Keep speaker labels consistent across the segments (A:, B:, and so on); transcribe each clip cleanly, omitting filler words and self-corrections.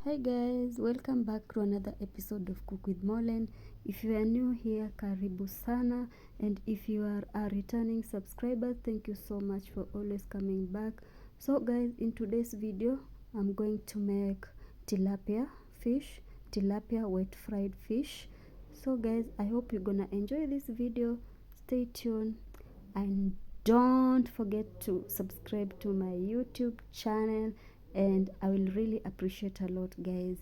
A: Hi guys, welcome back to another episode of Cook with Molen. If you are new here, karibu sana, and if you are a returning subscriber, thank you so much for always coming back. So guys, in today's video, I'm going to make tilapia wet fried fish. So guys, I hope you're gonna enjoy this video. Stay tuned and don't forget to subscribe to my YouTube channel, and I will really appreciate a lot, guys.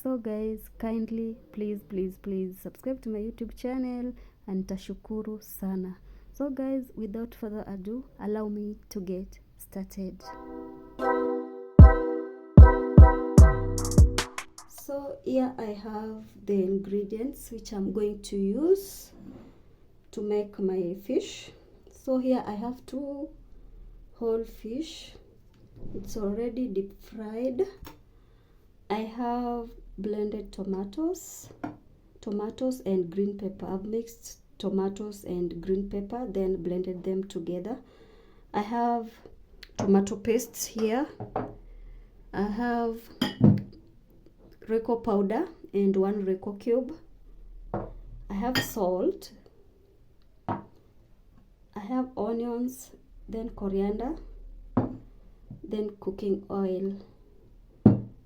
A: So guys, kindly please subscribe to my YouTube channel and tashukuru sana. So guys, without further ado, allow me to get started. So here I have the ingredients which I'm going to use to make my fish. So here I have 2 whole fish. It's already deep fried. I have blended tomatoes and green pepper. I've mixed tomatoes and green pepper, then blended them together. I have tomato pastes here. I have royco powder and 1 royco cube. I have salt. I have onions, then coriander, then cooking oil.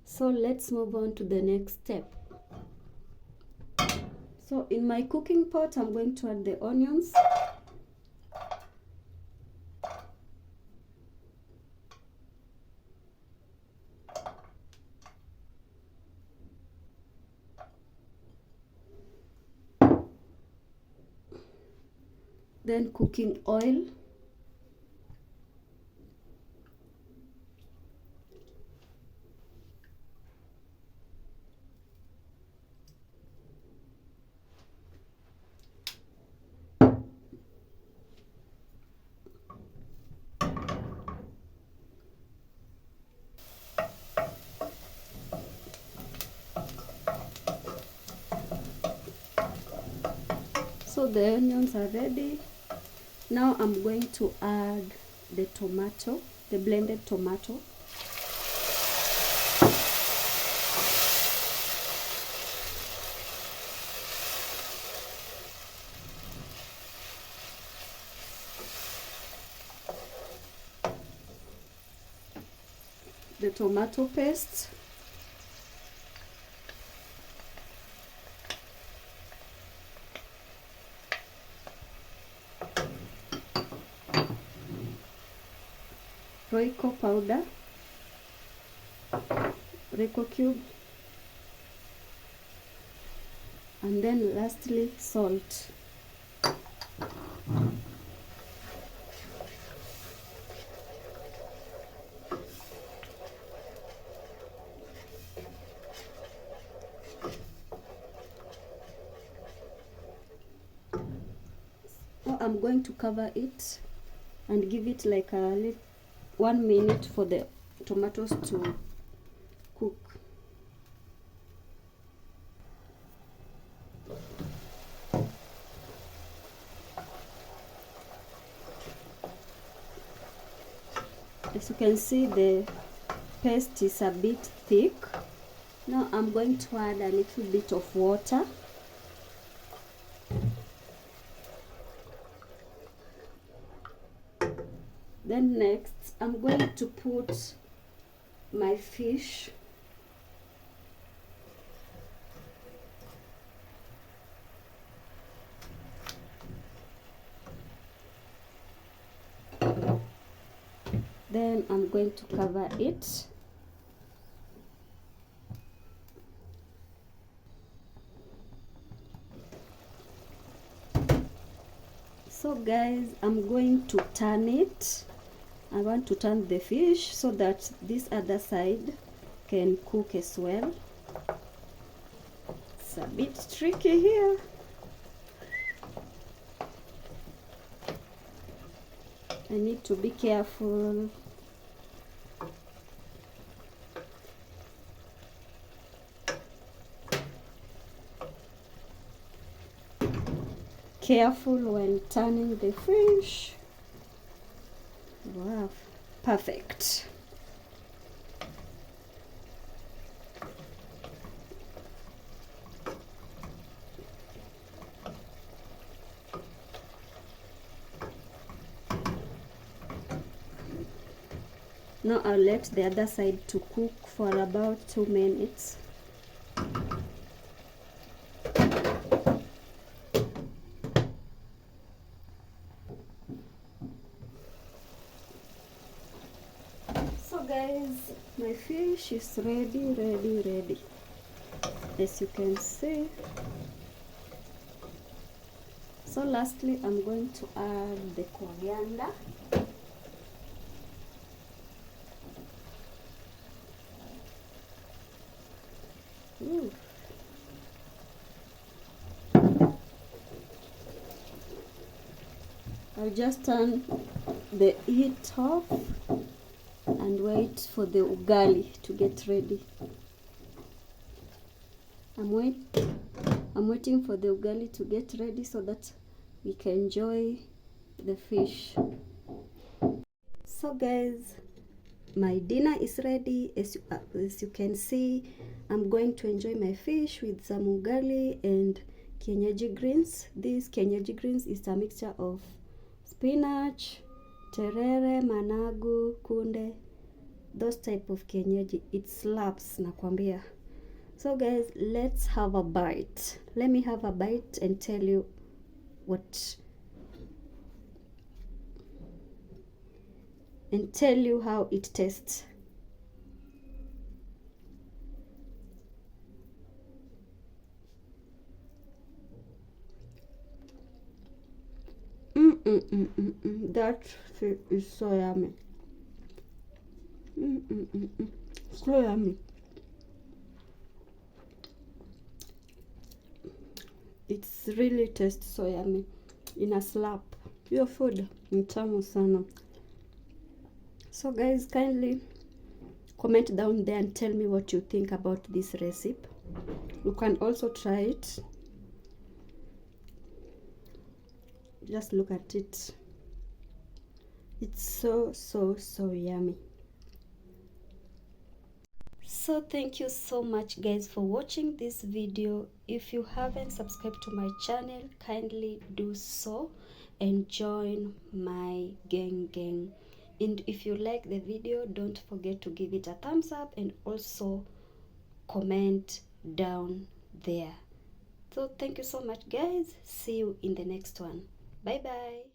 A: So let's move on to the next step. So in my cooking pot, I'm going to add the onions. Then cooking oil. So the onions are ready. Now I'm going to add the tomato, the blended tomato. The tomato paste. Royco powder, royco cube, and then lastly salt. Now I'm going to cover it and give it like a 1 minute for the tomatoes to cook. As you can see, the paste is a bit thick. Now I'm going to add a little bit of water. Then next, I'm going to put my fish. Then I'm going to cover it. So guys, I'm going to turn it. I want to turn the fish so that this other side can cook as well. It's a bit tricky here. I need to be careful. Careful when turning the fish. Wow, perfect. Now I'll let the other side to cook for about 2 minutes. So guys, my fish is ready, as you can see. So lastly, I'm going to add the coriander. Ooh. I'll just turn the heat off and wait for the ugali to get ready. I'm waiting for the ugali to get ready so that we can enjoy the fish. So guys, my dinner is ready. As you can see, I'm going to enjoy my fish with some ugali and kenyaji greens. This kenyaji greens is a mixture of spinach, terere, managu, kunde, those type of kenyaji. It slaps, nakwambia. So guys, let's have a bite. Let me have a bite and tell you how it tastes. That fish is so yummy. So yummy. It's really tastes so yummy. In a slap. Your food ni tamu sana. So guys, kindly comment down there and tell me what you think about this recipe. You can also try it. Just look at it. It's so yummy. So thank you so much guys for watching this video. If you haven't subscribed to my channel, kindly do so and join my gang. And if you like the video, don't forget to give it a thumbs up and also comment down there. So thank you so much guys. See you in the next one. Bye bye.